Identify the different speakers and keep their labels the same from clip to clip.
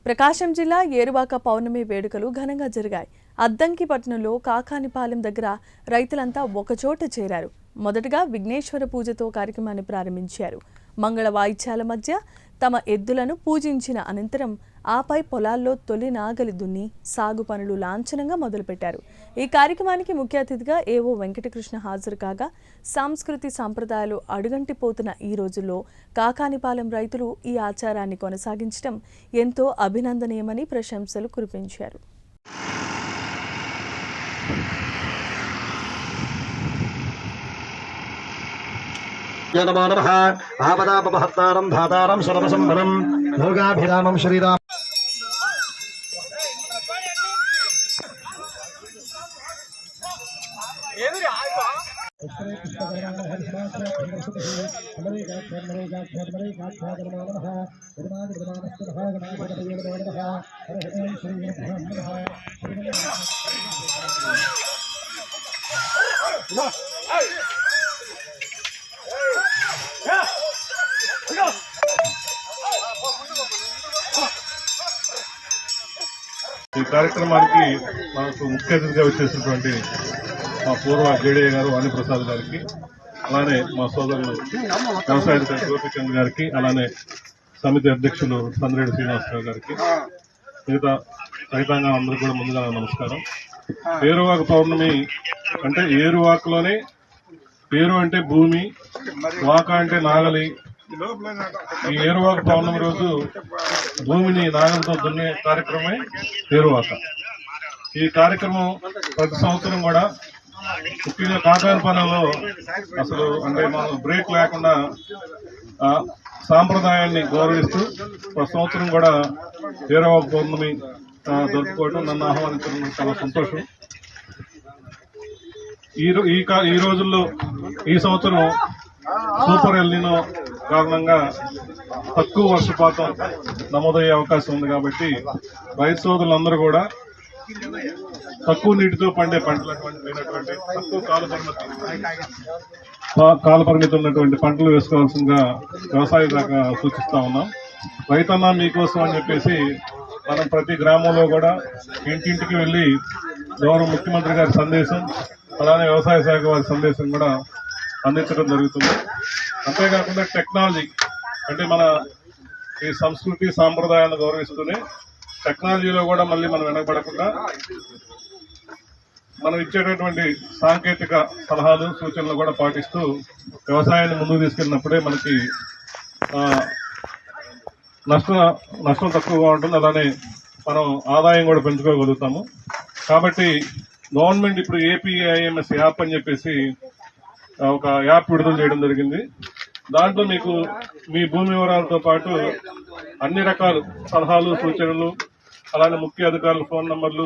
Speaker 1: ప్రకాశం జిల్లా ఏరువాక పౌర్ణమి వేడుకలు ఘనంగా జరిగాయి. అద్దంకి పట్టణంలో కాకానిపాలెం దగ్గర రైతులంతా ఒకచోట చేరారు. మొదటగా విఘ్నేశ్వర పూజతో కార్యక్రమాన్ని ప్రారంభించారు. మంగళ వాయిద్యాల మధ్య తమ ఎద్దులను పూజించిన అనంతరం ఆపై పొలాల్లో తొలి నాగలి దున్ని సాగు పనులు లాంఛనంగా మొదలుపెట్టారు. ఈ కార్యక్రమానికి ముఖ్య అతిథిగా ఏవో వెంకటకృష్ణ హాజరు కాగా, సంస్కృతి సంప్రదాయాలు అడుగంటిపోతున్న ఈ రోజుల్లో కాకానిపాలెం రైతులు ఈ ఆచారాన్ని కొనసాగించడం ఎంతో అభినందనీయమని ప్రశంసలు కురిపించారు.
Speaker 2: ఆపదాపహర్తారం ధాతారం సర్వసంపదం భోగాభిరామం శ్రీరామ
Speaker 3: ఈ కార్యక్రమానికి మనకు ముఖ్య అతిథిగా వచ్చేసినటువంటి మా పూర్వ జేడీఏ గారు వాణిప్రసాద్ గారికి, అలానే మా సోదరులు వ్యవసాయ గోపిచంద్ గారికి, అలానే సమితి అధ్యక్షులు సంద్రేడు శ్రీనివాసరావు గారికి, మిగతా రైతాంగం అందరూ కూడా ముందుగా నమస్కారం. ఏరువాక పౌర్ణమి అంటే ఏరువాకలోనే పేరు అంటే భూమి, వాక అంటే నాగలి. ఈ ఏరువాక పౌర్ణమి రోజు భూమిని నాగలతో దున్నే కార్యక్రమమే ఏరువాక. ఈ కార్యక్రమం ప్రతి సంవత్సరం కూడా ముఖ్యంగా కాకానిపాలెంలో అసలు అంటే మనం బ్రేక్ లేకుండా సాంప్రదాయాన్ని గౌరవిస్తూ ప్రతి సంవత్సరం కూడా ఏరువాక పౌర్ణమి జరుపుకోవడం, నన్ను ఆహ్వానించడం చాలా సంతోషం. ఈ రోజుల్లో ఈ సంవత్సరం సూపర్ ఎల్నినో కారణంగా తక్కువ వర్షపాతం నమోదయ్యే అవకాశం ఉంది. కాబట్టి రైతు సోదరులందరూ కూడా తక్కువ నీటితో పండే పంటలైనటువంటి తక్కువ కాలపరిమితి ఉన్నటువంటి పంటలు వేసుకోవాల్సిందిగా వ్యవసాయ శాఖ సూచిస్తా ఉన్నాం. రైతన్న మీకోసం అని చెప్పేసి మనం ప్రతి గ్రామంలో కూడా ఇంటింటికి వెళ్లి గౌరవ ముఖ్యమంత్రి గారి సందేశం, అలానే వ్యవసాయ శాఖ వారి సందేశం కూడా అందించడం జరుగుతుంది. అంతేకాకుండా టెక్నాలజీ అంటే మన ఈ సంస్కృతి సాంప్రదాయాలను గౌరవిస్తూనే టెక్నాలజీలో కూడా మళ్ళీ మనం వెనకబడకుండా మనం ఇచ్చేటటువంటి సాంకేతిక సలహాలు సూచనలు కూడా పాటిస్తూ వ్యవసాయాన్ని ముందుకు తీసుకెళ్ళినప్పుడే మనకి నష్టం తక్కువగా ఉంటుంది, అలానే మనం ఆదాయం కూడా పెంచుకోగలుగుతాము. కాబట్టి గవర్నమెంట్ ఇప్పుడు ఏపీఐఎంఎస్ యాప్ అని చెప్పేసి ఒక యాప్ విడుదల చేయడం జరిగింది. దాంట్లో మీకు మీ భూమి వివరాలతో పాటు అన్ని రకాల సలహాలు సూచనలు, అలానే ముఖ్య అధికారుల ఫోన్ నంబర్లు,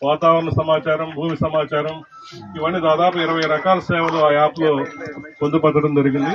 Speaker 3: వాతావరణ సమాచారం, భూమి సమాచారం, ఇవన్నీ దాదాపు 20 రకాల సేవలు ఆ యాప్ లో పొందుపరచడం జరిగింది.